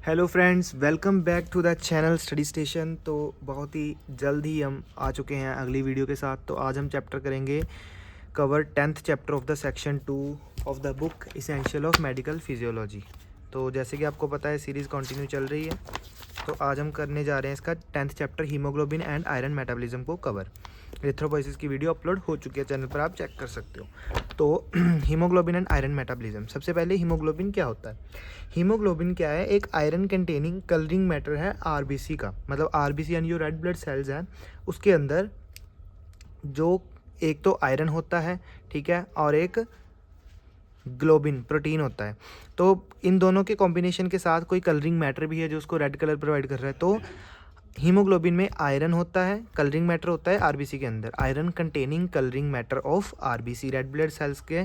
Hello friends, welcome back to the channel study station. तो बहुत ही जल्द ही हम आ चुके हैं अगली वीडियो के साथ। तो आज हम चैप्टर करेंगे cover 10th chapter of the section 2 of the book essential of medical physiology. तो जैसे कि आपको पता है सीरीज़ कंटिन्यू चल रही है। तो आज हम करने जा रहे हैं इसका 10th chapter haemoglobin and iron metabolism को कवर। एरिथ्रोपोइसिस की वीडियो अपलोड हो चुकी है चैनल पर, आप चेक कर सकते हो। तो हीमोग्लोबिन एंड आयरन मेटाबॉलिज्म, सबसे पहले हीमोग्लोबिन क्या होता है। हीमोग्लोबिन क्या है? एक आयरन कंटेनिंग कलरिंग मैटर है आरबीसी का। मतलब आरबीसी यानी जो रेड ब्लड सेल्स हैं उसके अंदर जो एक तो आयरन होता है, ठीक है, और एक ग्लोबिन प्रोटीन होता है। तो इन दोनों के कॉम्बिनेशन के साथ कोई कलरिंग मैटर भी है जो उसको रेड कलर प्रोवाइड कर रहा है। तो हीमोग्लोबिन में आयरन होता है, कलरिंग मैटर होता है आरबीसी के अंदर, iron containing colouring matter of RBC, red blood cells के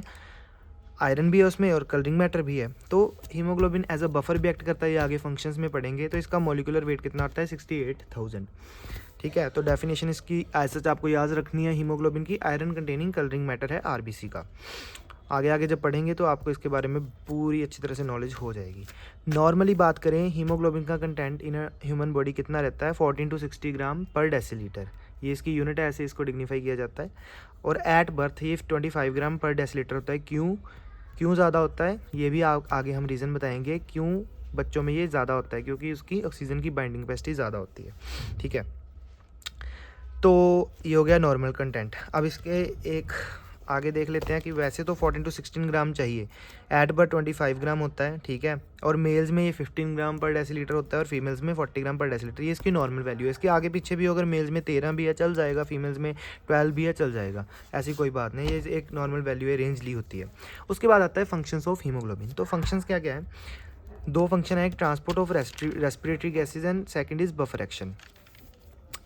आयरन भी है उसमें और कलरिंग मैटर भी है। तो हीमोग्लोबिन एज अ बफर भी एक्ट करता है, ये आगे फंक्शंस में पढ़ेंगे। तो इसका मॉलिक्यूलर वेट कितना आता है? 68,000, ठीक है। तो डेफिनेशन इसकी एज सच आपको याद रखनी है हीमोग्लोबिन की, आयरन कंटेनिंग कलरिंग मैटर है आरबीसी का। आगे आगे जब पढ़ेंगे तो आपको इसके बारे में पूरी अच्छी तरह से नॉलेज हो जाएगी। नॉर्मली बात करें हीमोग्लोबिन का कंटेंट इन ह्यूमन बॉडी कितना रहता है? 14 to 60 ग्राम पर डेसीलीटर, ये इसकी यूनिट है, ऐसे इसको डिग्निफाई किया जाता है। और एट बर्थ ये 25 ग्राम पर डेसीलीटर होता है। क्यों ज़्यादा होता है ये भी आगे हम रीज़न बताएंगे क्यों बच्चों में ये ज़्यादा होता है, क्योंकि उसकी ऑक्सीजन की बाइंडिंग कैपेसिटी ज़्यादा होती है, ठीक है। तो ये हो गया नॉर्मल कंटेंट। अब इसके एक आगे देख लेते हैं कि वैसे तो 14 to 16 ग्राम चाहिए, एट बर्थ 25 ग्राम होता है, ठीक है। और मेल्स में ये 15 ग्राम पर डेसीलीटर होता है और फीमेल्स में 40 ग्राम पर डेसीलीटर, ये इसकी नॉर्मल वैल्यू है। इसके आगे पीछे भी अगर मेल्स में 13 भी है चल जाएगा, फीमेल्स में 12 भी है चल जाएगा, ऐसी कोई बात नहीं, ये एक नॉर्मल वैल्यू है, रेंज ली होती है। उसके बाद आता है फंक्शंस ऑफ हीमोग्लोबिन। तो फंक्शंस क्या क्या है? दो फंक्शन है, एक transport of respiratory gases and second is buffer action.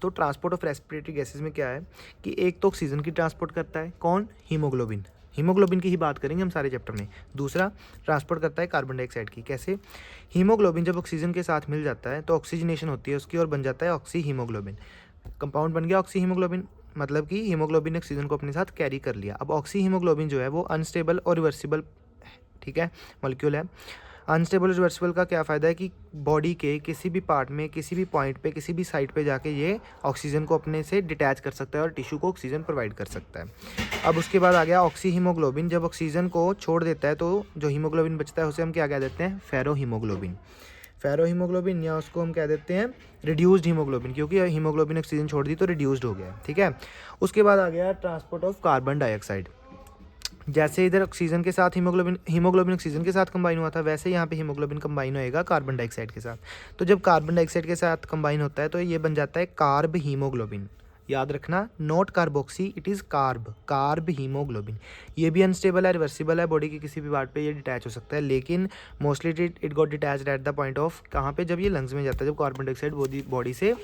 तो ट्रांसपोर्ट ऑफ रेस्पिरेटरी गैसेज में क्या है कि एक तो ऑक्सीजन की ट्रांसपोर्ट करता है, कौन? हीमोग्लोबिन। हीमोग्लोबिन की ही बात करेंगे हम सारे चैप्टर में। दूसरा ट्रांसपोर्ट करता है कार्बन डाइऑक्साइड की। कैसे? हीमोग्लोबिन जब ऑक्सीजन के साथ मिल जाता है तो ऑक्सीजनेशन होती है उसकी और बन जाता है ऑक्सी हीमोग्लोबिन। कंपाउंड बन गया ऑक्सी हीमोग्लोबिन, मतलब कि हीमोग्लोबिन ने ऑक्सीजन को अपने साथ कैरी कर लिया। अब ऑक्सी हीमोग्लोबिन जो है वो अनस्टेबल और रिवर्सिबल, ठीक है, मॉलिक्यूल है। अनस्टेबल रिवर्सिबल का क्या फ़ायदा है कि बॉडी के किसी भी पार्ट में, किसी भी पॉइंट पे, किसी भी साइड पे जाके ये ऑक्सीजन को अपने से डिटैच कर सकता है और टिश्यू को ऑक्सीजन प्रोवाइड कर सकता है। अब उसके बाद आ गया ऑक्सी हीमोग्लोबिन। जब ऑक्सीजन को छोड़ देता है तो जो हीमोग्लोबिन बचता है उसे हम क्या कह देते हैं? फेरो हीमोग्लोबिन। फेरो हीमोग्लोबिन, या उसको हम कह देते हैं रिड्यूस्ड हीमोग्लोबिन, क्योंकि हीमोग्लोबिन ऑक्सीजन छोड़ दी तो रिड्यूस्ड हो गया, ठीक है। उसके बाद आ गया ट्रांसपोर्ट ऑफ कार्बन डाइऑक्साइड। जैसे इधर ऑक्सीजन के साथ हीमोग्लोबिन ऑक्सीजन के साथ कंबाइन हुआ था, वैसे यहाँ पे हीमोग्लोबिन कंबाइन होएगा कार्बन डाइऑक्साइड के साथ। तो जब कार्बन डाइऑक्साइड के साथ कंबाइन होता है तो ये बन जाता है कार्ब हीमोग्लोबिन। याद रखना, not carboxy, it is carb haemoglobin. ये भी अनस्टेबल है, रिवर्सिबल है, बॉडी के किसी भी पार्ट पे ये डिटैच हो सकता है, लेकिन mostly it got detached at the point of कहाँ पे? जब ये लंग्स में जाता है, जब कार्बन डाइऑक्साइड बॉडी से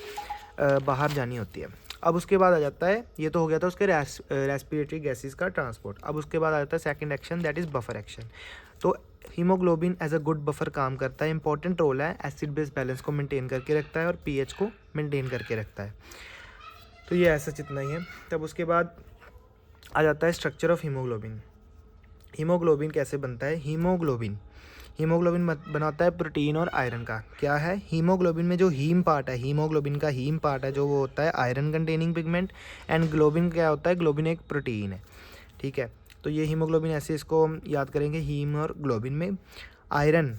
बाहर जानी होती है। अब उसके बाद आ जाता है, ये तो हो गया था उसके रेस्पिरेटरी गैसेस का ट्रांसपोर्ट। अब उसके बाद आ जाता है second action, that is buffer action. तो haemoglobin as a good buffer काम करता है, इंपॉर्टेंट रोल है, एसिड बेस बैलेंस को मेंटेन करके रखता है और पीएच को मेंटेन करके रखता है। तो ये ऐसा इतना ही है। तब उसके बाद आ जाता है स्ट्रक्चर ऑफ हीमोग्लोबिन। हीमोग्लोबिन कैसे बनता है? हीमोग्लोबिन बनाता है प्रोटीन और आयरन का। क्या है? हीमोग्लोबिन में जो हीम पार्ट है, हीमोग्लोबिन का हीम पार्ट है जो वो होता है iron containing pigment, and globin क्या होता है? ग्लोबिन एक प्रोटीन है, ठीक है। तो ये हीमोग्लोबिन, ऐसे इसको हम याद करेंगे, हीम और ग्लोबिन में आयरन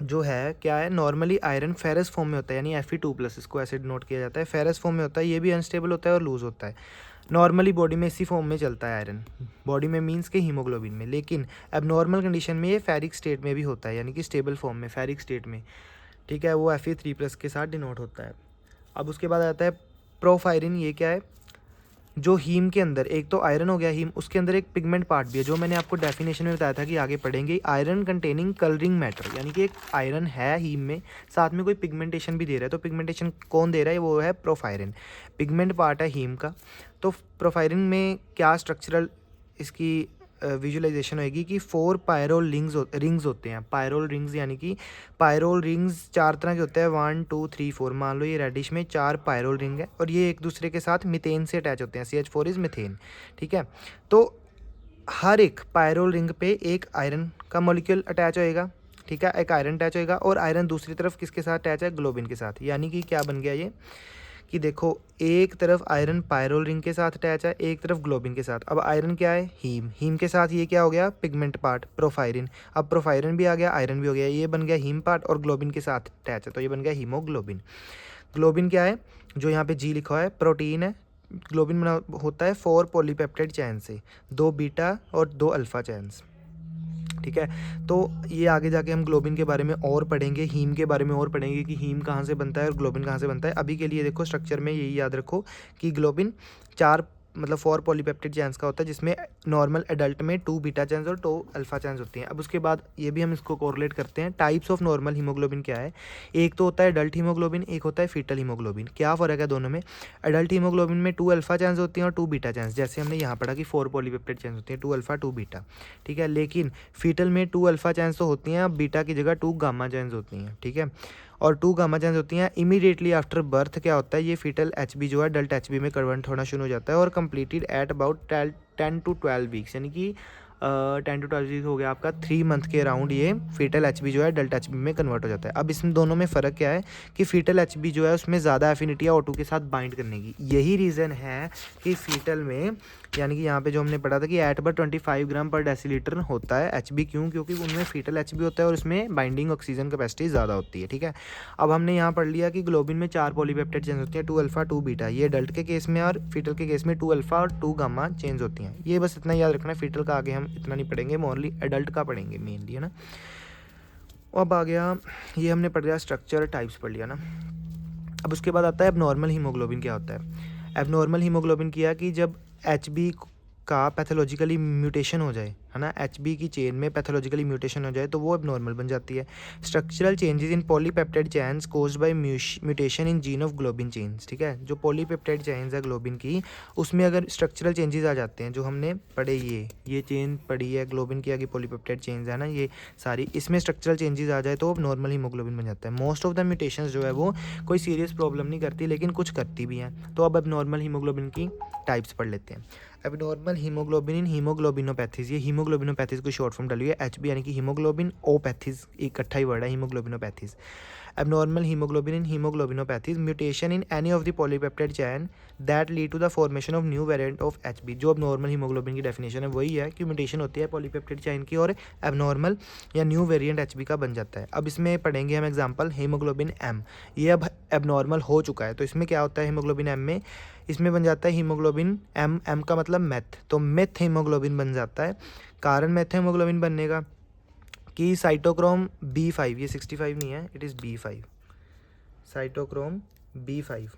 जो है क्या है? नॉर्मली आयरन फेरस फॉर्म में होता है, यानी Fe2+, इसको ऐसे नोट किया जाता है, फेरस फॉर्म में होता है। ये भी अनस्टेबल होता है और लूज होता है। नॉर्मली बॉडी में इसी फॉर्म में चलता है आयरन, बॉडी में मींस के हीमोग्लोबिन में, लेकिन अब नॉर्मल कंडीशन में ये फेरिक स्टेट में भी होता है, यानी कि स्टेबल फॉर्म में फेरिक स्टेट में, ठीक है, वो Fe3+ के साथ डिनोट होता है। अब उसके बाद आता है प्रोफायरिन। ये क्या है? जो हीम के अंदर, एक तो आयरन हो गया हीम, उसके अंदर एक पिगमेंट पार्ट भी है जो मैंने आपको डेफिनेशन में बताया था कि आगे पढ़ेंगे, आयरन कंटेनिंग कलरिंग मैटर, यानी कि एक आयरन है हीम में, साथ में कोई पिगमेंटेशन भी दे रहा है। तो पिगमेंटेशन कौन दे रहा है? वो है प्रोफायरिन, पिगमेंट पार्ट है हीम का। तो प्रोफायरिन में क्या स्ट्रक्चरल इसकी विजुअलाइजेशन होएगी कि 4 पायरोल रिंग्स होते हैं। पायरोल रिंग्स यानी कि पायरोल रिंग्स 4 तरह के होते हैं, 1 2 3 4। मान लो ये रेडिश में 4 पायरोल रिंग है और ये एक दूसरे के साथ मीथेन से अटैच होते हैं, CH4 इज मीथेन, ठीक है। तो हर एक पायरोल रिंग पे एक आयरन का मॉलिक्यूल अटैच होएगा, ठीक है, एक आयरन अटैच होएगा और आयरन दूसरी तरफ किसके साथ अटैच है, ग्लोबिन के साथ। यानी कि क्या बन गया ये कि देखो एक तरफ आयरन पायरोल रिंग के साथ अटैच है, एक तरफ ग्लोबिन के साथ। अब आयरन क्या है, हीम, हीम के साथ ये क्या हो गया, पिगमेंट पार्ट प्रोफायरिन। अब प्रोफायरिन भी आ गया, आयरन भी हो गया, ये बन गया हीम पार्ट और ग्लोबिन के साथ अटैच है, तो ये बन गया हीमोग्लोबिन। ग्लोबिन क्या है, जो यहाँ पे जी लिखा हुआ है, प्रोटीन है। ग्लोबिन बना होता है 4 पॉलीपेप्टाइड चैन से, 2 बीटा और 2 अल्फा चैन्स। ठीक है, तो ये आगे जाके हम ग्लोबिन के बारे में और पढ़ेंगे, हीम के बारे में और पढ़ेंगे कि हीम कहाँ से बनता है और ग्लोबिन कहाँ से बनता है। अभी के लिए देखो स्ट्रक्चर में यही याद रखो कि ग्लोबिन 4 मतलब 4 पॉलीपेप्टाइड चैन्स का होता है, जिसमें नॉर्मल एडल्ट में 2 बीटा चैन्स और 2 अल्फा चैन्स होती हैं। अब उसके बाद ये भी हम इसको कोरिलेट करते हैं, टाइप्स ऑफ नॉर्मल हीमोग्लोबिन क्या है। एक तो होता है एडल्ट हीमोग्लोबिन, एक होता है फीटल हीमोग्लोबिन। क्या फ़र्क है दोनों में, एडल्ट हीमोग्लोबिन में 2 अल्फा चैन्स होती हैं और 2 बीटा चैन्स, जैसे हमने यहाँ पढ़ा कि 4 पॉलीपेप्टाइड चैन्स होती हैं, 2 अल्फा 2 बीटा। ठीक है, लेकिन फीटल में 2 अल्फा चैन्स तो होती हैं, अब बीटा की जगह 2 गामा चैन्स होती हैं। ठीक है, और 2 गामा चैन्स होती हैं। इमीडिएटली आफ्टर बर्थ क्या होता है, ये फीटल एचबी जो है अडल्ट एचबी में कन्वर्ट होना शुरू हो जाता है और completed at about 10 to 12 weeks, यानी कि 10 to 12 वीक हो गया आपका, 3 मंथ के अराउंड ये फीटल एचबी जो है अडल्ट एचबी में कन्वर्ट हो जाता है। अब इसमें दोनों में फ़र्क क्या है कि फीटल एचबी जो है उसमें ज़्यादा एफिनिटी है O2 के साथ बाइंड करने की। यही रीज़न है कि फीटल में, यानी कि यहाँ पे जो हमने पढ़ा था कि एट पर 25 ग्राम पर डेसीलीटर होता है एचबी, क्यों, क्योंकि उनमें फीटल एचबी होता है और उसमें बाइंडिंग ऑक्सीजन कैपेसिटी ज़्यादा होती है। ठीक है, अब हमने यहाँ पढ़ लिया कि ग्लोबिन में 4 पॉलीपेप्टाइड चेन्स होती हैं, 2 अल्फा 2 बीटा, ये अडल्ट के केस में, और फीटल के केस में 2 अल्फा और 2 गामा चेन्स होती हैं। ये बस इतना याद रखना है, फीटल का आगे हम इतना नहीं पढ़ेंगे, मोरली एडल्ट का पढ़ेंगे मेनली, है ना। अब आ गया, ये हमने पढ़ लिया स्ट्रक्चर, टाइप्स पढ़ लिया ना। अब उसके बाद आता है एबनॉर्मल हीमोग्लोबिन। क्या होता है एबनॉर्मल हीमोग्लोबिन, किया कि जब एचबी का पैथोलॉजिकली म्यूटेशन हो जाए, है ना, एचबी की चेन में पैथोलॉजिकली म्यूटेशन हो जाए तो वो एबनॉर्मल बन जाती है। Structural changes in polypeptide chains caused by mutation in gene of globin chains. ठीक है, जो पॉलीपेप्टाइड चेन्स है ग्लोबिन की, उसमें अगर स्ट्रक्चरल चेंजेस आ जाते हैं, जो हमने पढ़े, ये चेन पढ़ी है ग्लोबिन की आगे पॉलीपेप्टाइड चेन्स है ना, ये सारी, इसमें स्ट्रक्चरल चेंजेस आ जाए तो अब नॉर्मल हीमोग्लोबिन बन जाता है। मोस्ट ऑफ द म्यूटेशंस जो है वो कोई सीरियस प्रॉब्लम नहीं करती, लेकिन कुछ करती भी हैं। तो अब नॉर्मल हीमोग्लोबिन की टाइप्स पढ़ लेते हैं। एबनॉर्मल हीमोग्लोबिन इन हीमोग्लोबिनोपैथीज, ये हीमोग्लोबिनोपैथीज को शॉर्ट फॉर्म डालिए एचबी, यानी कि हीमोग्लोबिन ओपैथीज, इकट्ठा ही वर्ड है haemoglobinopathies. Abnormal haemoglobin in haemoglobinopathies, mutation in any of the polypeptide chain that lead to the formation of new variant of Hb. जो अब नॉर्मल हीमोग्लोबिन की डेफिनेशन है वही है कि म्यूटेशन होती है पॉलीपेप्टाइड चैन की और एबनॉर्मल या न्यू वेरिएंट एचबी का बन जाता है। अब इसमें पढ़ेंगे हम एग्जांपल, हीमोग्लोबिन एम, ये अब एबनॉर्मल हो चुका है, तो इसमें क्या होता है हीमोग्लोबिन एम में, इसमें बन जाता है हीमोग्लोबिन एम, एम का मतलब मेथ, तो मेथ हीमोग्लोबिन बन जाता है। कारण मेथ हीमोग्लोबिन बनने का कि साइटोक्रोम B5, ये 65 नहीं है, it is B5, cytochrome B5,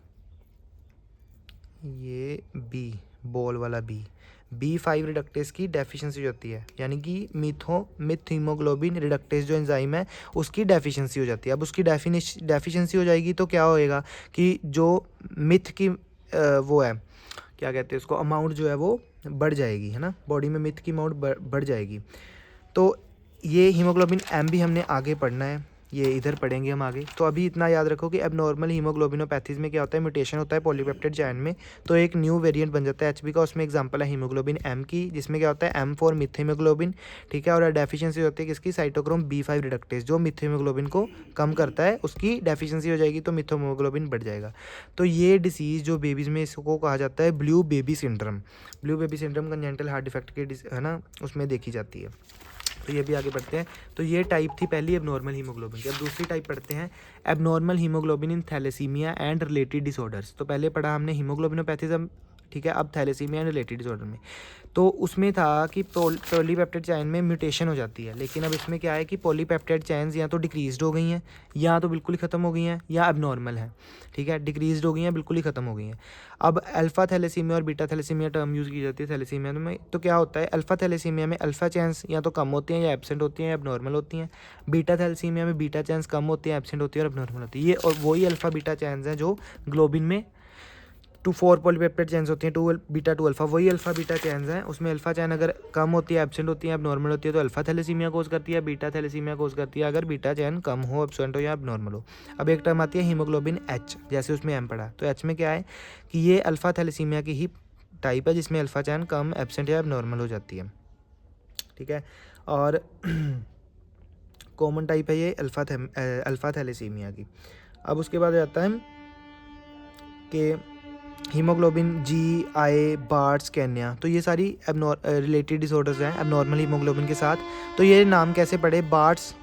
ये B, बॉल वाला B5 रिडक्टेज की डेफिशिएंसी होती है, यानी कि मिथ हीमोग्लोबिन रिडक्टेज जो एंजाइम है उसकी डेफिशिएंसी हो जाती है। अब उसकी डेफिशिएंसी हो जाएगी तो क्या होएगा कि जो मिथ की वो है, क्या कहते हैं उसको, अमाउंट जो है वो बढ़ जाएगी, है ना, बॉडी में मिथ की अमाउंट बढ़ जाएगी। तो ये हीमोग्लोबिन एम भी हमने आगे पढ़ना है, ये इधर पढ़ेंगे हम आगे। तो अभी इतना याद रखो कि एबनॉर्मल हीमोग्लोबिनोपैथीज में क्या होता है, म्यूटेशन होता है पॉलीपेप्टाइड चैन में, तो एक न्यू वेरिएंट बन जाता है एचबी का। उसमें एग्जांपल है हीमोग्लोबिन एम की, जिसमें क्या होता है M4 मिथ हीमोग्लोबिन। ठीक है, और डेफिशिएंसी होती है किसकी, साइटोक्रोम B5 रिडक्टेज, जो मिथ हीमोग्लोबिन को कम करता है, उसकी डेफिशिएंसी हो जाएगी तो मिथ हीमोग्लोबिन बढ़ जाएगा। तो ये डिसीज़ जो बेबीज़ में, इसको कहा जाता है blue baby syndrome. Blue baby syndrome congenital heart defect के, है ना, उसमें देखी जाती है। तो ये भी आगे पढ़ते हैं। तो ये टाइप थी पहली एबनॉर्मल हीमोग्लोबिन की। अब दूसरी टाइप पढ़ते हैं, abnormal haemoglobin in thalassaemia and related disorders. तो पहले पढ़ा हमने हीमोग्लोबिनोपैथीज, ठीक है, अब थैलेसीमिया एंड रिलेटेड डिसऑर्डर में। तो उसमें था कि पॉलीपेप्टाइड चैन में म्यूटेशन हो जाती है, लेकिन अब इसमें क्या है कि पॉलीपेप्टाइड चैन्स या तो डिक्रीज्ड हो गई हैं, या तो बिल्कुल ही ख़त्म हो गई हैं, या एबनॉर्मल हैं। ठीक है, डिक्रीज्ड हो गई हैं, बिल्कुल ही ख़त्म हो गई हैं। अब अल्फा थैलेसीमिया और बीटा थैलेसीमिया टर्म यूज़ की जाती है थैलेसीमिया में। तो क्या होता है, अल्फा थैलेसीमिया में अल्फा चैन्स या तो कम होती हैं या एब्सेंट होती हैं या एबनॉर्मल होती हैं। बीटा थैलेसीमिया में बीटा चैन्स कम होती हैं, एब्सेंट होती है और एबनॉर्मल होती है। ये और वही अल्फा बीटा चैन्स हैं जो ग्लोबिन में 4 पॉलीपेप्टाइड चैन्स होती हैं, 2 बीटा 2 अल्फा, वही अल्फा बीटा चैन्स हैं। उसमें अल्फा चैन अगर कम होती है, एब्सेंट होती है, एबनॉर्मल होती है, तो अल्फा थैलेसीमिया कोज करती है, बीटा थैलेसीमिया कोज करती है अगर बीटा चैन कम हो, एब्सेंट हो या एबनॉर्मल हो। अब एक टर्म आती है हीमोग्लोबिन H, जैसे उसमें M पढ़ा, तो H में क्या है कि ये अल्फा थैलेसीमिया की ही टाइप है, जिसमें अल्फा चैन कम, एब्सेंट या एबनॉर्मल हो जाती है। ठीक है, और कॉमन टाइप है ये अल्फ़ा थैलेसीमिया की। अब उसके बाद आता है कि हीमोग्लोबिन जी, आई, बार्ट्स, केन्या, तो ये सारी रिलेटेड डिसऑर्डर्स हैं एबनॉर्मल हीमोग्लोबिन के साथ। तो ये नाम कैसे पड़े, बार्ट्स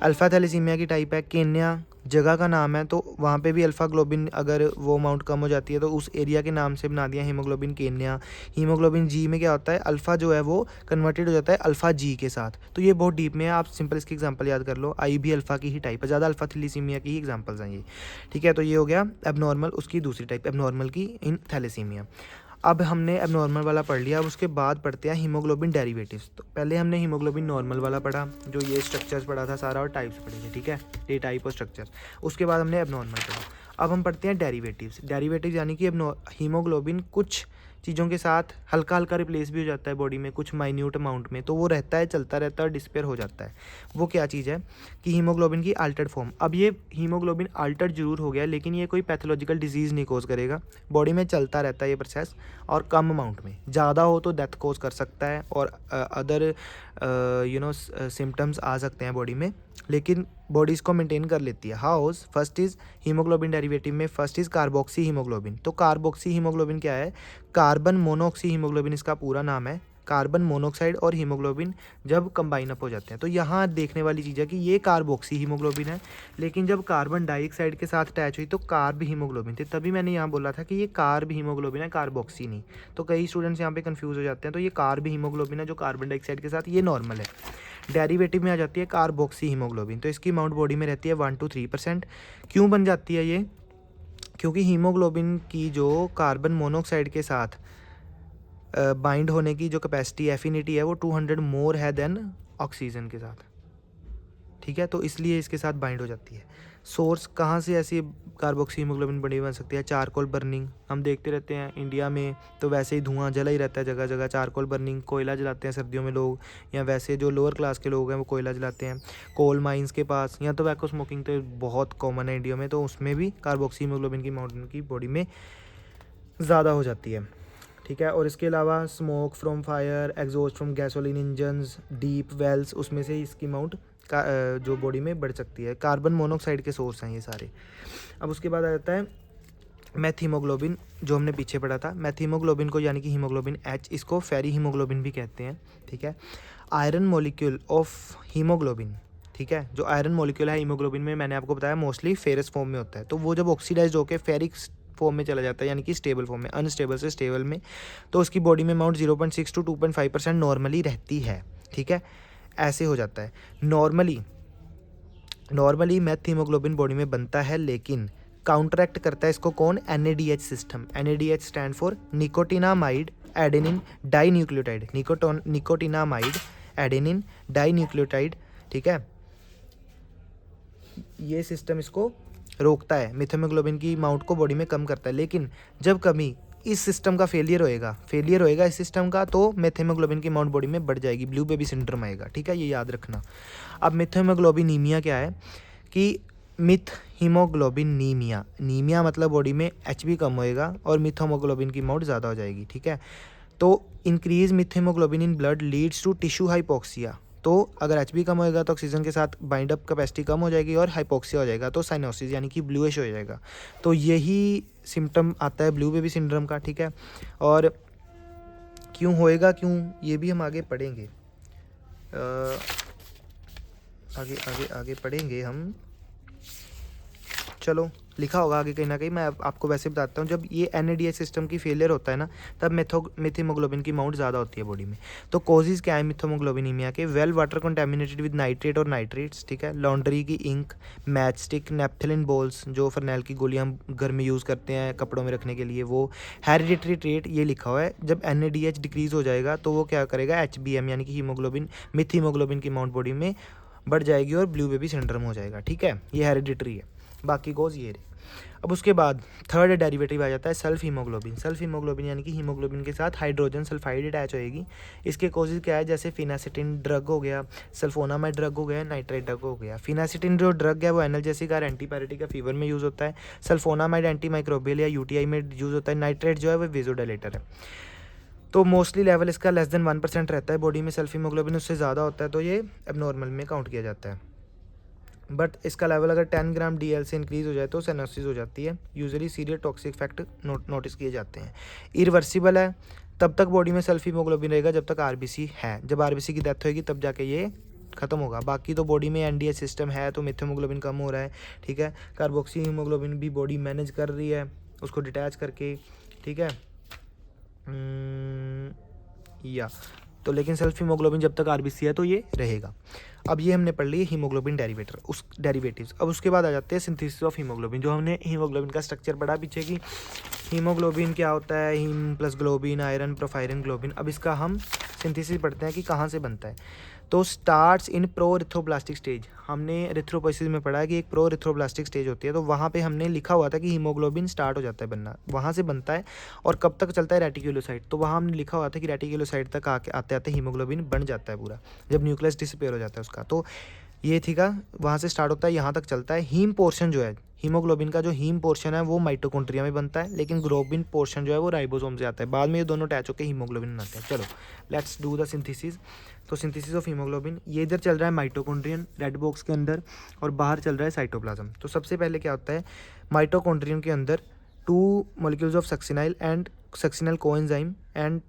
अल्फ़ा थैलेसीमिया की टाइप है, केन्या जगह का नाम है, तो वहाँ पे भी अल्फ़ा ग्लोबिन अगर वो अमाउंट कम हो जाती है तो उस एरिया के नाम से बना दिया हीमोग्लोबिन केन्या। हीमोग्लोबिन जी में क्या होता है, अल्फ़ा जो है वो कन्वर्टेड हो जाता है अल्फ़ा जी के साथ। तो ये बहुत डीप में है, आप सिंपल इसकी एग्जांपल याद कर लो, आई भी अल्फ़ा की ही टाइप है, ज़्यादा अल्फ़ा थैलेसीमिया की ही एग्जांपल्स हैं ये, ठीक है। तो ये हो गया एबनॉर्मल, उसकी दूसरी टाइप एबनॉर्मल की इन थैलेसीमिया। अब हमने एबनॉर्मल वाला पढ़ लिया, अब उसके बाद पढ़ते हैं हीमोग्लोबिन डेरिवेटिव्स। तो पहले हमने हीमोग्लोबिन नॉर्मल वाला पढ़ा, जो ये स्ट्रक्चर्स पढ़ा था सारा, और टाइप्स पढ़े थे, ठीक है, ये टाइप और स्ट्रक्चर। उसके बाद हमने एबनॉर्मल पढ़ा। अब हम पढ़ते हैं डेरिवेटिव्स। डेरिवेटिव यानी कि हीमोग्लोबिन कुछ चीज़ों के साथ हल्का हल्का रिप्लेस भी हो जाता है बॉडी में, कुछ माइन्यूट अमाउंट में, तो वो रहता है, चलता रहता है और डिस्पेयर हो जाता है। वो क्या चीज़ है कि हीमोग्लोबिन की अल्टर्ड फॉर्म। अब ये हीमोग्लोबिन अल्टर्ड जरूर हो गया, लेकिन ये कोई पैथोलॉजिकल डिजीज़ नहीं कोज करेगा, बॉडी में चलता रहता है ये प्रोसेस, और कम अमाउंट में। ज़्यादा हो तो डेथ कोज कर सकता है और अदर सिम्टम्स आ सकते हैं बॉडी में, लेकिन बॉडी इसको मेंटेन कर लेती है। House first is haemoglobin derivative में फर्स्ट इज़ कार्बोक्सी हीमोग्लोबिन। तो कार्बोक्सी हीमोग्लोबिन क्या है, कार्बन मोनोऑक्सी हीमोग्लोबिन इसका पूरा नाम है। कार्बन मोनोऑक्साइड और हीमोग्लोबिन जब कंबाइन अप हो जाते हैं, तो यहाँ देखने वाली चीज़ है कि ये कार्बोक्सी हीमोग्लोबिन है, लेकिन जब कार्बन डाइऑक्साइड के साथ अटैच हुई तो कार्ब हीमोग्लोबिन थे। तभी मैंने यहाँ बोला था कि ये कार्ब हीमोग्लोबिन है, कार्बोक्सी नहीं। तो कई स्टूडेंट्स यहाँ पे कंफ्यूज हो जाते हैं। तो ये कार्ब हीमोग्लोबिन है जो कार्बन डाइऑक्साइड के साथ, ये नॉर्मल है। डेरिवेटिव में आ जाती है कार्बोक्सी हीमोग्लोबिन, तो इसकी अमाउंट बॉडी में रहती है 1 to 3%। क्यों बन जाती है ये, क्योंकि हीमोग्लोबिन की जो कार्बन मोनोऑक्साइड के साथ बाइंड होने की जो कैपेसिटी एफिनिटी है वो 200 मोर है देन ऑक्सीजन के साथ, ठीक है, तो इसलिए इसके साथ बाइंड हो जाती है। सोर्स कहाँ से ऐसी कार्बोक्सी हीमोग्लोबिन बड़ी बन सकती है, चारकोल बर्निंग। हम देखते रहते हैं इंडिया में तो वैसे ही धुआं जला ही रहता है जगह जगह, चारकोल बर्निंग, कोयला जलाते हैं सर्दियों में लोग, या वैसे जो लोअर क्लास के लोग हैं वो कोयला जलाते हैं कोल माइंस के पास, या तो वैको स्मोकिंग तो बहुत कॉमन है इंडिया में, तो उसमें भी कार्बोक्सी हीमोग्लोबिन की अमाउंट की बॉडी में ज़्यादा हो जाती है, ठीक है। और इसके अलावा smoke from fire, exhaust from gasoline engines, deep wells, उसमें से इसकी अमाउंट का जो बॉडी में बढ़ सकती है। कार्बन मोनोऑक्साइड के सोर्स हैं ये सारे। अब उसके बाद आ जाता है मेथहीमोग्लोबिन, जो हमने पीछे पढ़ा था। मेथहीमोग्लोबिन को यानी कि हीमोग्लोबिन एच, इसको फेरी हीमोग्लोबिन भी कहते हैं, ठीक है। आयरन मॉलिक्यूल ऑफ हीमोग्लोबिन, ठीक है, जो आयरन मॉलिक्यूल है हीमोग्लोबिन में, मैंने आपको बताया मोस्टली फेरस फॉर्म में होता है, तो वो जब ऑक्सीडाइज होकर फेरिक फॉर्म में चला जाता है, यानी कि स्टेबल फॉर्म में, अनस्टेबल से स्टेबल में, तो उसकी बॉडी में अमाउंट 0.6 to 2.5% नॉर्मली रहती है, ठीक है, ऐसे हो जाता है। नॉर्मली मेथ हीमोग्लोबिन बॉडी में बनता है, लेकिन काउंटरैक्ट करता है इसको कौन, NADH system. NADH stand for nicotinamide adenine dinucleotide, nicotinamide adenine dinucleotide, ठीक है। ये सिस्टम इसको रोकता है, मेथहीमोग्लोबिन की अमाउंट को बॉडी में कम करता है। लेकिन जब कभी इस सिस्टम का फेलियर होएगा इस सिस्टम का, तो मेथहीमोग्लोबिन की अमाउंट बॉडी में बढ़ जाएगी, ब्लू बेबी सिंड्रोम आएगा, ठीक है, ये याद रखना। अब मेथहीमोग्लोबिनीमिया क्या है कि मीथहीमोग्लोबिनीमिया, नीमिया मतलब बॉडी में HB कम होएगा और मेथहीमोग्लोबिन की अमाउंट ज़्यादा हो जाएगी, ठीक है। तो increase methaemoglobin in blood leads to tissue hypoxia. तो अगर HB कम होएगा तो ऑक्सीजन के साथ बाइंड अप कैपेसिटी कम हो जाएगी और हाइपोक्सिया हो जाएगा, तो साइनोसिस यानी कि ब्लूइश हो जाएगा। तो यही सिम्टम आता है ब्लू बेबी सिंड्रोम का, ठीक है। और क्यों होएगा, क्यों, ये भी हम आगे पढ़ेंगे, आगे पढ़ेंगे हम, चलो लिखा होगा आगे कहीं ना कहीं, मैं आपको वैसे बताता हूँ। जब ये NADH सिस्टम की फेलियर होता है ना, तब मेथहीमोग्लोबिन की अमाउंट ज़्यादा होती है बॉडी में। तो कॉजेज़ क्या है मेथहीमोग्लोबिनीमिया के, well water contaminated with nitrate और नाइट्रेट्स, ठीक है, लॉन्ड्री की ink, matchstick, naphthalene balls, जो फरनैल की गोलियाँ हम घर में यूज़ करते हैं कपड़ों में रखने के लिए, वो हेरिडिटरी ट्रेट, ये लिखा हुआ है। जब NADH डिक्रीज़ हो जाएगा तो वो क्या करेगा, HBM यानी कि मेथहीमोग्लोबिन की अमाउंट बॉडी में बढ़ जाएगी और ब्लू बेबी सिंड्रोम हो जाएगा, ठीक है, ये हेरिडिटरी है, बाकी कोज ये रहे। अब उसके बाद थर्ड डेरिवेटिव आ जाता है सेल्फ हीमोग्लोबिन यानी कि हीमोग्लोबिन के साथ हाइड्रोजन सल्फाइड अटैच होएगी। इसके कॉजेज क्या है, जैसे फिनासिटिन ड्रग हो गया, सल्फोनामाइड ड्रग हो गया, नाइट्रेट ड्रग हो गया। फिनासिटिन जो ड्रग है वो एनाल्जेसिक और एंटीपायरेटिक फीवर में यूज़ होता है। सल्फोनामाइड एंटी माइक्रोबियल या UTI में यूज़ होता है। नाइट्रेट जो है वो वेजोडाइलेटर है। तो मोस्टली लेवल इसका लेस देन 1% रहता है बॉडी में, सेल्फ हीमोग्लोबिन उससे ज़्यादा होता है तो ये एबनॉर्मल में काउंट किया जाता है। बट इसका लेवल अगर 10 ग्राम DL से इंक्रीज़ हो जाए तो सिनोसिस हो जाती है। Usually serious toxic effect notice किए जाते हैं। इरिवर्सिबल है, तब तक बॉडी में सेल्फ हीमोग्लोबिन रहेगा जब तक RBC है। जब RBC की डेथ होगी तब जाके ये ख़त्म होगा। बाकी तो बॉडी में NDH सिस्टम है तो मिथोमोग्लोबिन कम हो रहा है, ठीक है। कार्बोक्सी हीमोग्लोबिन भी बॉडी मैनेज कर रही है उसको डिटैच करके, ठीक है। या तो लेकिन सेल्फ हीमोग्लोबिन जब तक RBC है तो ये रहेगा। अब ये हमने पढ़ ली हीमोग्लोबिन डेरिवेटिव्स। अब उसके बाद आ जाते हैं सिंथेसिस ऑफ हीमोग्लोबिन। जो हमने हीमोग्लोबिन का स्ट्रक्चर पढ़ा पीछे की, हीमोग्लोबिन क्या होता है, haem plus globin, iron, porphyrin, globin. अब इसका हम सिंथेसिस पढ़ते हैं कि कहाँ से बनता है। तो स्टार्ट्स इन प्रोरिथ्रोब्लास्टिक स्टेज। हमने एरिथ्रोपोइसिस में पढ़ा कि एक प्रोरिथ्रोब्लास्टिक स्टेज होती है, तो वहाँ पे हमने लिखा हुआ था कि हीमोग्लोबिन स्टार्ट हो जाता है बनना, वहाँ से बनता है। और कब तक चलता है, रेटिकुलोसाइट। तो वहाँ हमने लिखा हुआ था कि रेटिकुलोसाइट तक आके आते आते हीमोग्लोबिन बन जाता है पूरा, जब न्यूक्लियस डिसअपीयर हो जाता है उसका। तो ये थी का वहाँ से स्टार्ट होता है, यहाँ तक चलता है। हीम पोर्शन जो है हीमोग्लोबिन का, जो हीम पोर्शन है वो माइटोकॉन्ड्रिया में बनता है, लेकिन ग्लोबिन पोर्शन जो है वो राइबोसोम से आता है। बाद में ये दोनों अटैच होकर हीमोग्लोबिन बनाते हैं। चलो लेट्स डू द सिंथेसिस। तो सिंथेसिस ऑफ हीमोग्लोबिन, ये इधर चल रहा है माइटोकॉन्ड्रियन रेड बॉक्स के अंदर, और बाहर चल रहा है साइटोप्लाज्म। तो सबसे पहले क्या होता है, माइटोकॉन्ड्रियन के अंदर 2 molecules of succinyl and succinyl coenzyme and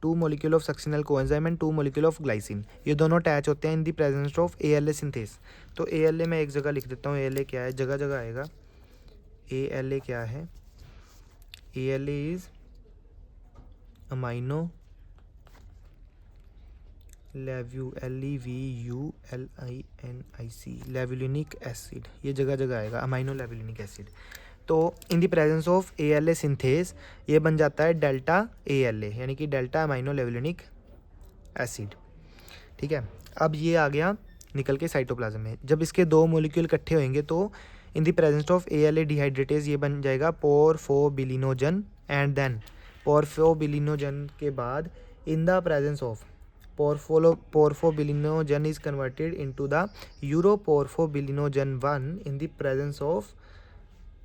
2 molecule of succinyl coenzyme and 2 molecule of glycine, ये दोनों अटैच होते हैं इन the presence of ALA synthase. तो ALA मैं एक जगह लिख देता हूँ, ALA क्या है, जगह जगह आएगा। ALA क्या है, ALA इज अमाइनो लेवुलिनिक एसिड, ये जगह जगह आएगा अमाइनो लेवुलिनिक एसिड। तो इन the presence of ALA synthase ये बन जाता है डेल्टा ALA, यानी कि डेल्टा अमाइनो लेवुलिनिक एसिड, ठीक है। अब ये आ गया निकल के साइटोप्लाज्म में। जब इसके 2 मॉलिक्यूल इकट्ठे होंगे तो इन द प्रेजेंस ऑफ ALA डिहाइड्रेटेज ये बन जाएगा पोरफोबिलिनोजन, एंड देन पोरफोबिलिनोजन के बाद इन the presence of porphobilinogen is converted into the uroporphobilinogen 1 in the presence of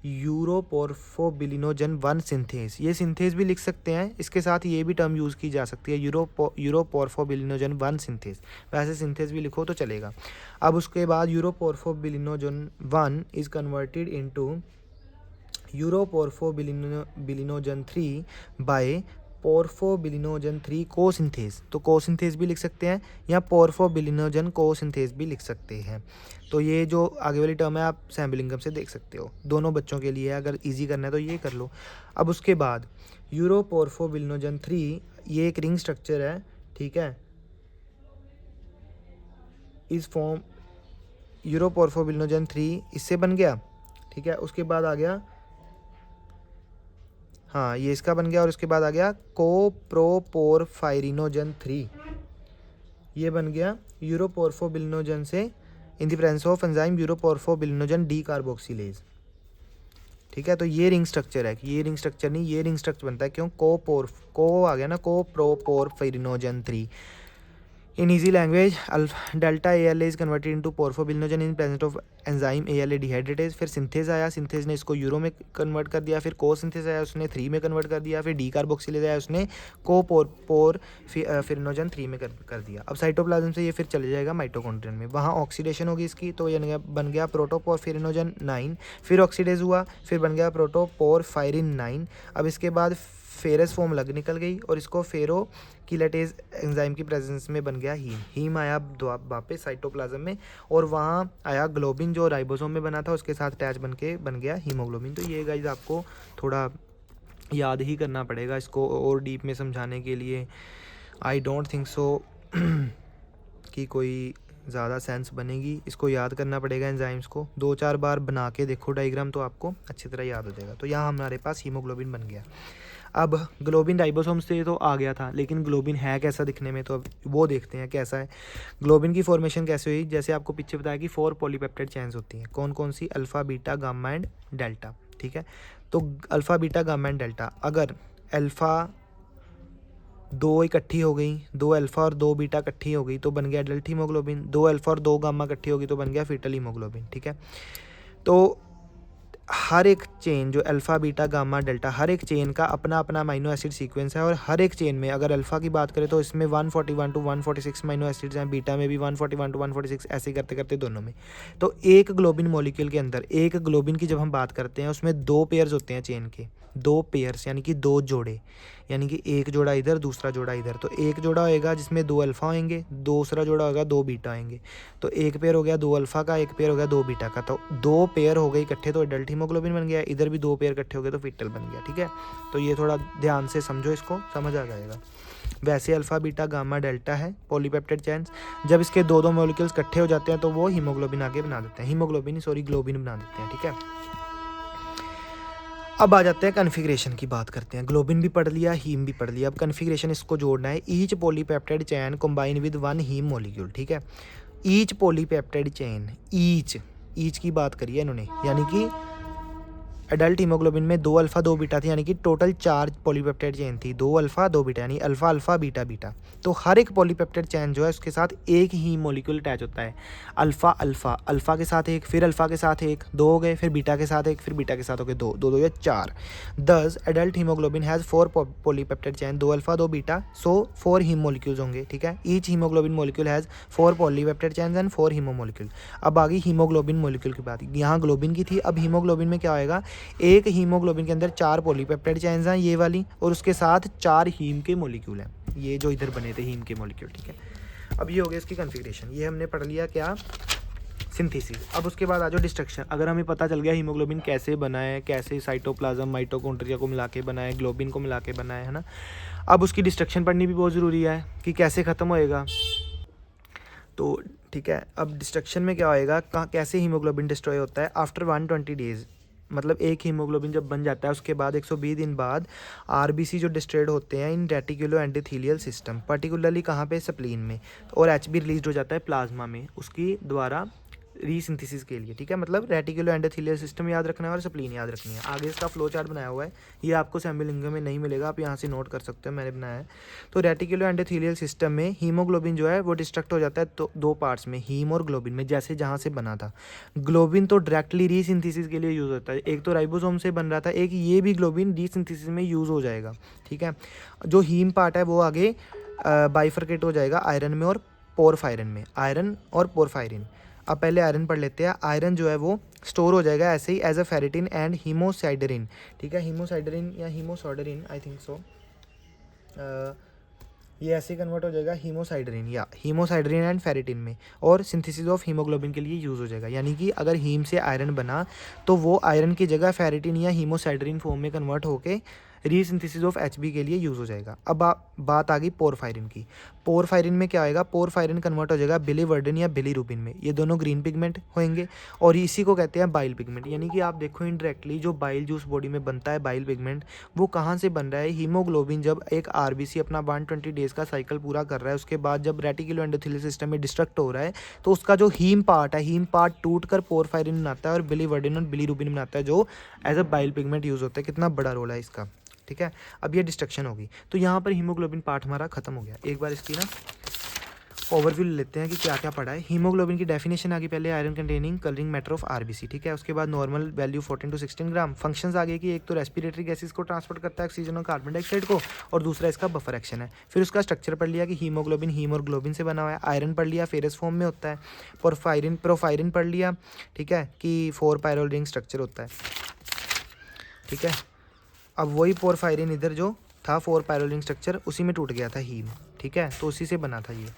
यूरोपोर्फोबिलिनोजन 1 synthase. ये सिंथेस भी लिख सकते हैं, इसके साथ ये भी टर्म यूज़ की जा सकती है, यूरोपोर्फोबिलिनोजन 1 सिंथेस। वैसे सिंथेस भी लिखो तो चलेगा। अब उसके बाद यूरोपोर्फोबिलिनोजन 1 इज़ कन्वर्टेड इनटू यूरोपोर्फोबिलिनोजन 3 बाय पोर्फोबिलिनोजन 3 कोसिंथेस। तो कोसिंथेस भी लिख सकते हैं या पोर्फोबिलिनोजन कोसिंथेस भी लिख सकते हैं। तो ये जो आगे वाली टर्म है आप सैम्बलिंगम से देख सकते हो, दोनों बच्चों के लिए। अगर इजी करना है तो ये कर लो। अब उसके बाद यूरोपोर्फोबिलिनोजन 3, ये एक रिंग स्ट्रक्चर है, ठीक है। इस फॉर्म यूरोपोर्फोबिलिनोजन 3 इससे बन गया, ठीक है। उसके बाद आ गया, हाँ ये इसका बन गया, और उसके बाद आ गया कोप्रोपोरफायरिनोजन 3, ये बन गया यूरोपोर्फोबिलिनोजन से in the presence of enzyme uroporphobilinogen decarboxylase, ठीक है। तो ये रिंग स्ट्रक्चर है, ये रिंग स्ट्रक्चर नहीं, ये रिंग स्ट्रक्चर बनता है। क्यों, को आ गया ना, कोप्रोपोरफायरिनोजन 3। In easy language, delta ALA is converted into porphobilinogen in presence of enzyme ALA dehydratase। फिर सिंथेज आया, सिंथेज ने इसको यूरो में कन्वर्ट कर दिया, फिर को सिंथेज आया उसने 3 में कन्वर्ट कर दिया, फिर डी कार्बोक्सिलेज आया उसने कोपोरफिरिनोजन 3 में कर दिया। अब साइटोप्लाज्म से ये फिर चले जाएगा माइटोकॉन्ड्रियन में, वहाँ ऑक्सीडेशन होगी इसकी, तो ये बन गया प्रोटोपोरफिरिनोजन 9, फिर ऑक्सीडेज हुआ, फिर बन गया प्रोटोपोरफायरिन 9। अब इसके बाद फेरस फॉर्म लग निकल गई और इसको फेरो किलेटेज एंजाइम की प्रेजेंस में बन गया हीम आया वापस साइटोप्लाज्म में, और वहाँ आया ग्लोबिन जो राइबोसोम में बना था, उसके साथ अटैच बन गया हीमोग्लोबिन। तो ये गाइस आपको थोड़ा याद ही करना पड़ेगा इसको और डीप में समझाने के लिए। आई डोंट थिंक सो कि कोई ज़्यादा सेंस बनेगी, इसको याद करना पड़ेगा एंजाइम्स को। 2-4 बार बना के देखो डायग्राम तो आपको अच्छी तरह याद हो जाएगा। तो यहाँ हमारे पास हीमोग्लोबिन बन गया। अब ग्लोबिन राइबोसोम से तो आ गया था, लेकिन ग्लोबिन है कैसा दिखने में, तो अब वो देखते हैं कैसा है। ग्लोबिन की फॉर्मेशन कैसे हुई, जैसे आपको पीछे बताया कि 4 पॉलीपेप्टाइड चेन्स होती हैं। कौन कौन सी, alpha, beta, gamma and delta, ठीक है। तो alpha, beta, gamma and delta, अगर अल्फ़ा 2 इकट्ठी हो गई, 2 अल्फ़ा और 2 बीटा इकट्ठी हो गई तो बन गया एडल्ट हीमोग्लोबिन। 2 अल्फ़ा और 2 गामा इकट्ठी होगी तो बन गया फीटल हीमोग्लोबिन, ठीक है। तो हर एक चेन जो अल्फ़ा बीटा गामा डेल्टा, हर एक चेन का अपना अपना अमाइनो एसिड सीक्वेंस है, और हर एक चेन में अगर अल्फ़ा की बात करें तो इसमें 141 टू 146 अमाइनो एसिड्स हैं, बीटा में भी 141 टू 146, ऐसे करते करते दोनों में। तो एक ग्लोबिन मॉलिक्यूल के अंदर, एक ग्लोबिन की जब हम बात करते हैं उसमें 2 पेयर्स होते हैं चेन के, 2 पेयर्स यानी कि 2 जोड़े, यानी कि एक जोड़ा इधर दूसरा जोड़ा इधर। तो एक जोड़ा होएगा जिसमें 2 अल्फ़ा होंगे, दूसरा जोड़ा होगा 2 बीटा होंगे। तो एक पेयर हो गया 2 अल्फ़ा का, एक पेयर हो गया 2 बीटा का। तो 2 पेयर हो गए इकट्ठे तो एडल्ट हीमोग्लोबिन बन गया, इधर भी 2 पेयर इकट्ठे हो गए तो फीटल बन गया। ठीक है, तो ये थोड़ा ध्यान से समझो, इसको समझ आ जाएगा। वैसे अल्फ़ा बीटा गामा डेल्टा है पॉलीपेप्टाइड चेन्स, जब इसके 2 मॉलिक्यूल्स इकट्ठे हो जाते हैं तो वो हीमोग्लोबिन आगे बना देते हैं, ग्लोबिन बना देते हैं। ठीक है, अब आ जाते हैं कन्फिग्रेशन की बात करते हैं। ग्लोबिन भी पढ़ लिया, हीम भी पढ़ लिया, अब कन्फिग्रेशन इसको जोड़ना है। Each polypeptide chain combine with 1 haem molecule. ठीक है, ईच पॉलीपेप्टाइड चेन, ईच की बात करी है इन्होंने, यानी कि एडल्ट हीमोग्लोबिन में 2 अल्फ़ा 2 बीटा थी, यानी कि टोटल 4 पॉलीपेप्टाइड चेन थी, 2 अल्फ़ा 2 बीटा, यानी अल्फ़ा अल्फ़ा बीटा बीटा। तो हर एक पॉलीपेप्टाइड चेन जो है उसके साथ एक ही मॉलिक्यूल अटैच होता है। अल्फ़ा अल्फ़ा अल्फ़ा के साथ एक, फिर अल्फ़ा के साथ एक, 2 हो गए, फिर बीटा के साथ एक, फिर बीटा के साथ हो गए 2, 2 2 या 4। Thus adult haemoglobin has 4 polypeptide chain, 2 alpha 2 beta, so 4 haem molecules होंगे। ठीक है, each haemoglobin molecule has 4 polypeptide chains and 4 haem molecule. अब आ गई हीमोग्लोबिन मॉलिक्यूल की बात, यहाँ ग्लोबिन की थी, अब हीमोग्लोबिन में क्या होएगा, एक हीमोग्लोबिन के अंदर 4 पॉलीपेप्टाइड चेन्स हैं ये वाली, और उसके साथ 4 हीम के मॉलिक्यूल हैं, ये जो इधर बने थे हीम के मॉलिक्यूल। ठीक है, अब ये हो गया इसकी कन्फिग्रेशन, ये हमने पढ़ लिया क्या, सिंथेसिस। अब उसके बाद आ जाओ डिस्ट्रक्शन। अगर हमें पता चल गया हीमोग्लोबिन कैसे बना है, कैसे साइटोप्लाज्म माइटोकॉन्ड्रिया को मिला के बना है, ग्लोबिन को मिला के बना है ना, अब उसकी डिस्ट्रक्शन पढ़नी भी बहुत ज़रूरी है कि कैसे ख़त्म होएगा। तो ठीक है, अब डिस्ट्रक्शन में क्या होएगा, कैसे हीमोग्लोबिन डिस्ट्रॉय होता है आफ्टर 120 डेज़, मतलब एक हीमोग्लोबिन जब बन जाता है उसके बाद 120 दिन बाद आरबीसी जो डिस्ट्रॉयड होते हैं इन रेटिकुलो एंडोथेलियल सिस्टम, पर्टिकुलरली कहाँ पे, स्प्लीन में, और एचबी रिलीज हो जाता है प्लाज्मा में उसकी द्वारा रीसिंथेसिस के लिए। ठीक है, मतलब रेटिकुलो एंडोथेलियल सिस्टम याद रखना है और स्प्लीन याद रखनी है। आगे इसका फ्लो चार्ट बनाया हुआ है, ये आपको सैम्बलिंग में नहीं मिलेगा, आप यहाँ से नोट कर सकते हो, मैंने बनाया है। तो रेटिकुलो एंडोथेलियल सिस्टम में हीमोग्लोबिन जो है वो डिस्ट्रक्ट हो जाता है तो 2 पार्ट्स में, हीम और ग्लोबिन में, जैसे जहाँ से बना था। ग्लोबिन तो डायरेक्टली रीसिंथेसिस के लिए यूज़ होता है, एक तो राइबोसोम से बन रहा था, एक ये भी ग्लोबिन रीसिंथेसिस में यूज़ हो जाएगा। ठीक है, जो हीम पार्ट है वो आगे बाइफरकेट हो जाएगा आयरन में और पोरफायरिन में, आयरन और पोरफायरिन। अब पहले आयरन पढ़ लेते हैं। आयरन जो है वो स्टोर हो जाएगा ऐसे ही एज अ फेरिटिन एंड हीमोसाइडरिन। ठीक है, हीमोसाइडरिन या हीमोसोडरिन, आई थिंक सो, ये ऐसे कन्वर्ट हो जाएगा हीमोसाइडरिन या हीमोसाइडरिन एंड फेरिटिन में, और सिंथेसिस ऑफ हीमोग्लोबिन के लिए यूज़ हो जाएगा। यानी कि अगर हीम से आयरन बना तो वो आयरन की जगह फेरिटिन या हीमोसाइडरिन फॉर्म में कन्वर्ट होके रीसिंथेसिस ऑफ एचबी के लिए यूज़ हो जाएगा। अब बात आ गई पोरफायरिन की। पोरफायरिन में क्या आएगा, पोरफायरिन कन्वर्ट हो जाएगा बिलीवर्डिन या बिलीरुबिन में, ये दोनों ग्रीन पिगमेंट होंगे, और इसी को कहते हैं बाइल पिगमेंट। यानी कि आप देखो इनडायरेक्टली जो बाइल जूस बॉडी में बनता है बाइल पिगमेंट, वो कहाँ से बन रहा है, हीमोग्लोबिन जब एक आरबीसी अपना 120 डेज़ का साइकिल पूरा कर रहा है, उसके बाद जब रेटिकुलो एंडोथेलियल सिस्टम में डिस्ट्रक्ट हो रहा है तो उसका जो हीम पार्ट है, हीम पार्ट टूट कर पोरफायरिन बनाता है और बिलीवर्डिन और बिलीरुबिन बनाता है, जो as a bile pigment use होता है। कितना बड़ा रोल है इसका। ठीक है, अब ये डिस्ट्रक्शन होगी, तो यहाँ पर हीमोग्लोबिन पार्ट हमारा खत्म हो गया। एक बार इसकी ना ओवरव्यू ले लेते हैं कि क्या क्या पढ़ा है। हीमोग्लोबिन की डेफिनेशन आ गई पहले, iron containing colouring matter of RBC. ठीक है, उसके बाद normal value 14 to 16 gram. Functions आ गए कि एक तो रेस्पिरेटरी गैसेस को ट्रांसपोर्ट करता है, ऑक्सीजन और कार्बन डाइऑक्साइड को, और दूसरा इसका बफर एक्शन है। फिर उसका स्ट्रक्चर पढ़ लिया कि हीमोग्लोबिन हीम और ग्लोबिन से बना हुआ है। आयरन पढ़ लिया, फेरस फॉर्म में होता है। प्रोफायरिन पढ़ लिया, ठीक है, कि 4 पायरोल रिंग स्ट्रक्चर होता है। ठीक है, अब वही पोरफायरिन इधर जो था 4 पायरोल रिंग स्ट्रक्चर, उसी में टूट गया था हीम। ठीक है, तो उसी से बना था ये।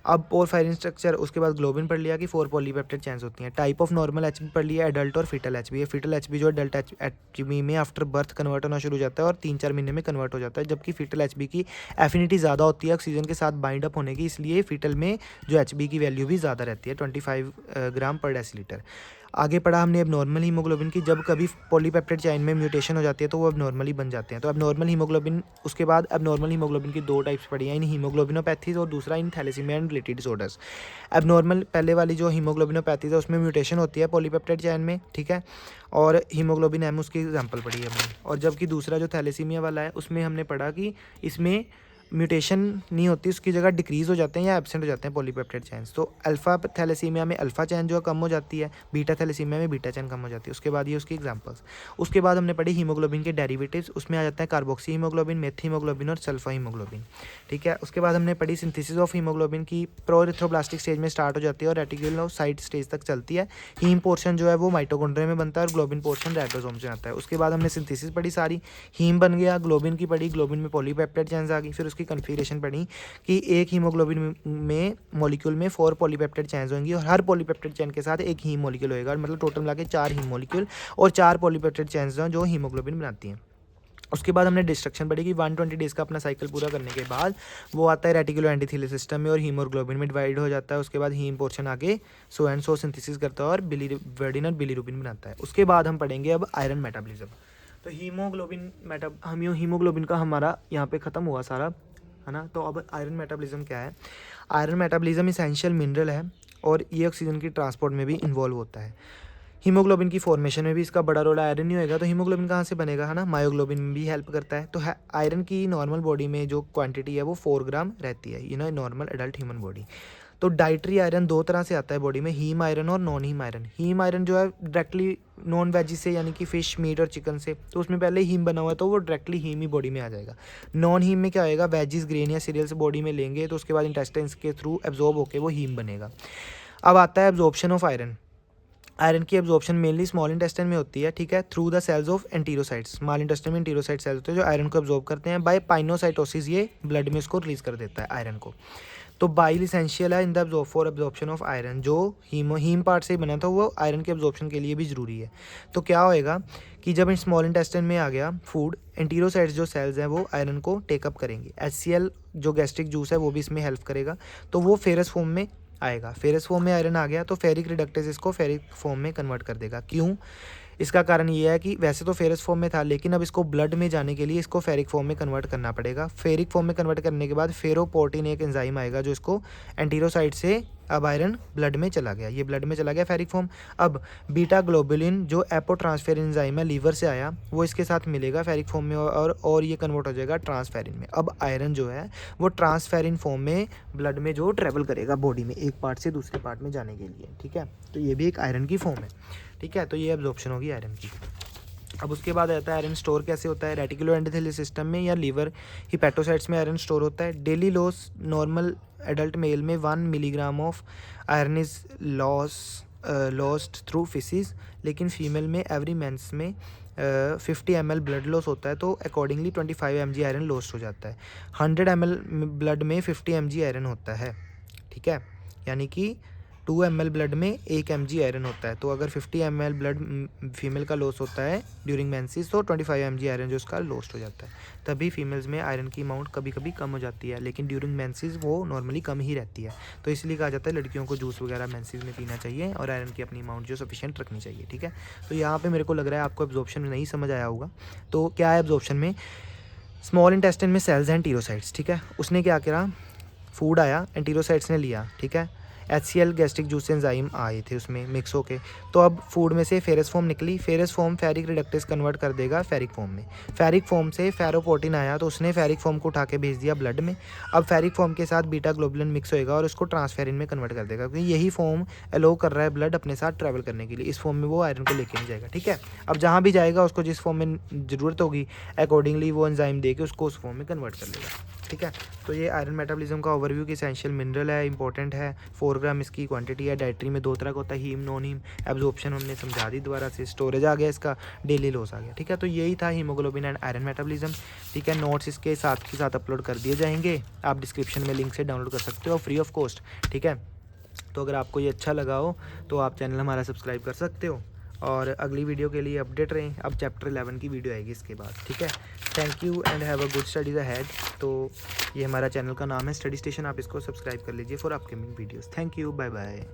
अब पोरफायरिन स्ट्रक्चर, उसके बाद ग्लोबिन पढ़ लिया कि 4 पॉलीपेप्टाइड चेन्स होती हैं। टाइप ऑफ नॉर्मल एचबी पढ़ लिया, एडल्ट और फीटल एचबी। ये फीटल एचबी जो एडल्ट एचबी में आफ्टर बर्थ कन्वर्ट होना शुरू हो जाता है और 3-4 महीने में कन्वर्ट हो जाता है, जबकि फीटल एचबी की एफिनिटी ज़्यादा होती है ऑक्सीजन के साथ बाइंड अप होने की, इसलिए फीटल में जो एचबी की वैल्यू भी ज़्यादा रहती है, 25 ग्राम पर डेसीलीटर। आगे पढ़ा हमने एबनॉर्मल हीमोग्लोबिन की, जब कभी पॉलीपेप्टाइड चेन में म्यूटेशन हो जाती है तो वो एबनॉर्मली बन जाते हैं। तो एबनॉर्मल हीमोग्लोबिन, उसके बाद एबनॉर्मल हीमोग्लोबिन की 2 टाइप्स पढ़ी हैं, इन हीमोग्लोबिनोपैथीज और दूसरा in thalassaemia and related disorders. Abnormal पहले वाली जो हीमोग्लोबिनोपैथीज है उसमें म्यूटेशन होती है पॉलीपेप्टाइड चेन में, ठीक है, और हीमोग्लोबिन एम उसकी एग्जाम्पल पढ़ी है हमने। और जबकि दूसरा जो थैलेसीमिया वाला है उसमें हमने पढ़ा कि इसमें म्यूटेशन नहीं होती, उसकी जगह डिक्रीज़ हो जाते हैं या एब्सेंट हो जाते हैं पॉलीपेप्टाइड चेन्स। तो अल्फ़ा थैलेसीमिया में अल्फ़ा चैन जो है कम हो जाती है, बीटा थैलेसीमिया में बीटा चैन कम हो जाती है। उसके बाद ये उसकी एग्जांपल्स। उसके बाद हमने पढ़ी हीमोग्लोबिन के डेरिवेटिव्स, उसमें आ जाते हैं कार्बोक्सी हीमोग्लोबिन, मेथ हीमोग्लोबिन और सल्फा हीमोग्लोबिन, ठीक है। उसके बाद हमने पढ़ी सिंथेसिस ऑफ हीमोग्लोबिन की प्रोइथ्रोब्लास्टिक स्टेज में स्टार्ट हो जाती है और रेटिकुलोसाइट स्टेज तक चलती है। हीम पोर्शन जो है वो माइटोकॉन्ड्रिया में बनता है और ग्लोबिन पोर्शन राइबोसोम से आता है। उसके बाद हमने सिंथेसिस पढ़ी सारी, हीम बन गया, ग्लोबिन की पढ़ी, ग्लोबिन में पॉलीपेप्टाइड चेन्स आ गई। फिर उसकी कन्फिगरेशन पढ़ी कि एक हीमोग्लोबिन में मॉलिक्यूल में 4 पॉलीपेप्टाइड चेन्स होंगी और हर पॉलीपेप्टाइड चेन के साथ एक हीम मॉलिक्यूल होएगा, मतलब टोटल मिला के 4 हीम मॉलिक्यूल और 4 पॉलीपेप्टाइड चेन्स जो हीमोग्लोबिन बनाती हैं। उसके बाद हमने डिस्ट्रक्शन पढ़ी कि 120 डेज़ का अपना साइकिल पूरा करने के बाद वो आता है रेटिकुलो एंटीथेलियल सिस्टम में और हीमोग्लोबिन में डिवाइड हो जाता है। उसके बाद हीम पोर्शन आगे सो एंड सो सिंथेसिस करता है और बिलीवर्डिन और बिलीरुबिन बनाता है। उसके बाद हम पढ़ेंगे अब आयरन मेटाबॉलिज्म। तो हीमोग्लोबिन का हमारा यहाँ पे ख़त्म हुआ सारा, है ना। तो अब आयरन मेटाबॉलिज्म क्या है? आयरन मेटाबॉलिज्म इसेंशियल मिनरल है और ये ऑक्सीजन की ट्रांसपोर्ट में भी इन्वॉल्व होता है। हीमोग्लोबिन की फॉर्मेशन में भी इसका बड़ा रोल, आयरन नहीं होएगा तो हीमोग्लोबिन कहाँ से बनेगा, है ना। मायोग्लोबिन में भी हेल्प करता है। तो आयरन की नॉर्मल बॉडी में जो क्वांटिटी है वो 4 ग्राम रहती है, नॉर्मल एडल्ट ह्यूमन बॉडी। तो डाइटरी आयरन 2 तरह से आता है बॉडी में, हीम आयरन और non haem iron. Haem iron जो है डायरेक्टली नॉन वेजी से, यानी कि फिश, मीट और चिकन से, तो उसमें पहले हीम बना हुआ है तो वो डायरेक्टली हीम ही बॉडी में आ जाएगा। नॉन हीम में क्या होएगा, वेजिस, ग्रेन या सीरियल्स बॉडी में लेंगे तो उसके बाद इंटेस्टाइन्स के थ्रू एब्जॉर्ब होकर वो हीम बनेगा। अब आता है एब्जॉर्प्शन ऑफ आयरन। आयरन की एब्जॉर्प्शन मेनली स्मॉल इंटेस्टाइन में होती है, ठीक है, through the cells of enterocytes. Small intestine में एंटीरोसाइट सेल्स होते हैं जो आयरन को एब्जॉर्ब करते हैं। बाय पाइनोसाइटोसिस ये ब्लड में इसको रिलीज कर देता है आयरन को। तो बाइल इसेंशियल है in the for absorption of iron, जो हीम पार्ट से बना था वो आयरन के एब्जॉर्प्शन के लिए भी ज़रूरी है। तो क्या होएगा कि जब स्मॉल इंटेस्टाइन में आ गया फूड, एंटीरोसाइट्स जो सेल्स हैं वो आयरन को टेकअप करेंगे। HCl जो गैस्ट्रिक जूस है वो भी इसमें हेल्प करेगा, तो वो फेरस फॉर्म में आएगा। फेरस फॉर्म में आयरन आ गया तो फेरिक रिडक्टेज इसको फेरिक फॉर्म में कन्वर्ट कर देगा। क्यों? इसका कारण ये है कि वैसे तो फेरस फॉर्म में था, लेकिन अब इसको ब्लड में जाने के लिए इसको फेरिक फॉर्म में कन्वर्ट करना पड़ेगा। फेरिक फॉर्म में कन्वर्ट करने के बाद फेरोपोर्टिन एक एंजाइम आएगा जो इसको एंटीरोसाइट से अब आयरन ब्लड में चला गया, ये ब्लड में चला गया फेरिक फॉर्म। अब बीटा ग्लोबुलिन जो एपोट्रांसफेर एंजाइम है लीवर से आया, वो इसके साथ मिलेगा फेरिक फॉर्म में और ये कन्वर्ट हो जाएगा ट्रांसफेरिन में। अब आयरन जो है वो ट्रांसफेरिन फॉर्म में ब्लड में जो ट्रेवल करेगा बॉडी में एक पार्ट से दूसरे पार्ट में जाने के लिए, ठीक है। तो ये भी एक आयरन की फॉर्म है, ठीक है। तो ये एब्जॉर्प्शन होगी आयरन की। अब उसके बाद आता है आयरन स्टोर कैसे होता है, रेटिकुलो एंडोथेलियल सिस्टम में या लीवर हिपैटोसाइट्स में आयरन स्टोर होता है। Daily loss normal adult male में 1 milligram of iron is lost through faeces, लेकिन फीमेल में एवरी मेंस में 50 ml ब्लड लॉस होता है, तो अकॉर्डिंगली 25 mg आयरन लॉस्ट हो जाता है। 100 ml ब्लड में 50 mg आयरन होता है, ठीक है, यानी कि 2 ml ब्लड में 1 mg आयरन होता है। तो अगर 50 ml ब्लड फीमेल का लॉस होता है ड्यूरिंग मेंसेस तो 25 mg आयरन जो उसका लॉस्ट हो जाता है। तभी फीमेल्स में आयरन की अमाउंट कभी कभी कम हो जाती है, लेकिन ड्यूरिंग मेंसेस वो नॉर्मली कम ही रहती है। तो इसलिए कहा जाता है लड़कियों को जूस वगैरह मेंसेस में पीना चाहिए और आयरन की अपनी अमाउंट जो सफिशिएंट रखनी चाहिए, ठीक है। तो यहाँ पर मेरे को लग रहा है आपको एब्जॉर्प्शन नहीं समझ आया होगा। तो क्या है एब्जॉर्प्शन में, स्मॉल इंटेस्टाइन में सेल्स हैं एंटीरोसाइट्स, ठीक है, उसने क्या करा, फूड आया, एंटीरोसाइट्स ने लिया, ठीक है, HCl गैस्ट्रिक जूस एंजाइम आए थे उसमें मिक्स होके, तो अब फूड में से फेरस फॉर्म निकली, ferrous form ferric reductase convert कर देगा फेरिक फॉर्म में। फेरिक फॉर्म से फेरोपोर्टिन आया तो उसने फेरिक फॉर्म को उठा के भेज दिया ब्लड में। अब फेरिक फॉर्म के साथ बीटा ग्लोबुलिन मिक्स होएगा और उसको ट्रांसफेरिन में कन्वर्ट कर देगा, क्योंकि यही फॉर्म अलो कर रहा है ब्लड अपने साथ ट्रैवल करने के लिए। इस फॉर्म में वो आयरन को लेके नहीं जाएगा, ठीक है। अब जहाँ भी जाएगा उसको जिस फॉर्म में ज़रूरत होगी अकॉर्डिंगली वो एंजाइम दे के उसको उस फॉर्म में कन्वर्ट कर लेगा, ठीक है। तो ये आयरन मेटाबॉलिज्म का ओवरव्यू की एसेंशियल मिनरल है, इंपॉर्टेंट है। 4 ग्राम इसकी क्वांटिटी है। डाइटरी में 2 तरह का होता है, हीम नॉन हीम। एब्जॉर्प्शन हमने समझा दी दोबारा से, स्टोरेज आ गया इसका, डेली लॉस आ गया, ठीक है। तो यही था हीमोग्लोबिन एंड आयरन मेटाबॉलिज्म, ठीक है। नोट्स इसके साथ अपलोड कर दिए जाएंगे, आप डिस्क्रिप्शन में लिंक से डाउनलोड कर सकते हो फ्री ऑफ कॉस्ट, ठीक है। तो अगर आपको ये अच्छा लगा हो तो आप चैनल हमारा सब्सक्राइब कर सकते हो और अगली वीडियो के लिए अपडेट रहें। अब चैप्टर 11 की वीडियो आएगी इसके बाद, ठीक है। Thank you and have a good studies ahead. तो ये हमारा चैनल का नाम है स्टडी स्टेशन, आप इसको सब्सक्राइब कर लीजिए for upcoming videos. Thank you, bye bye.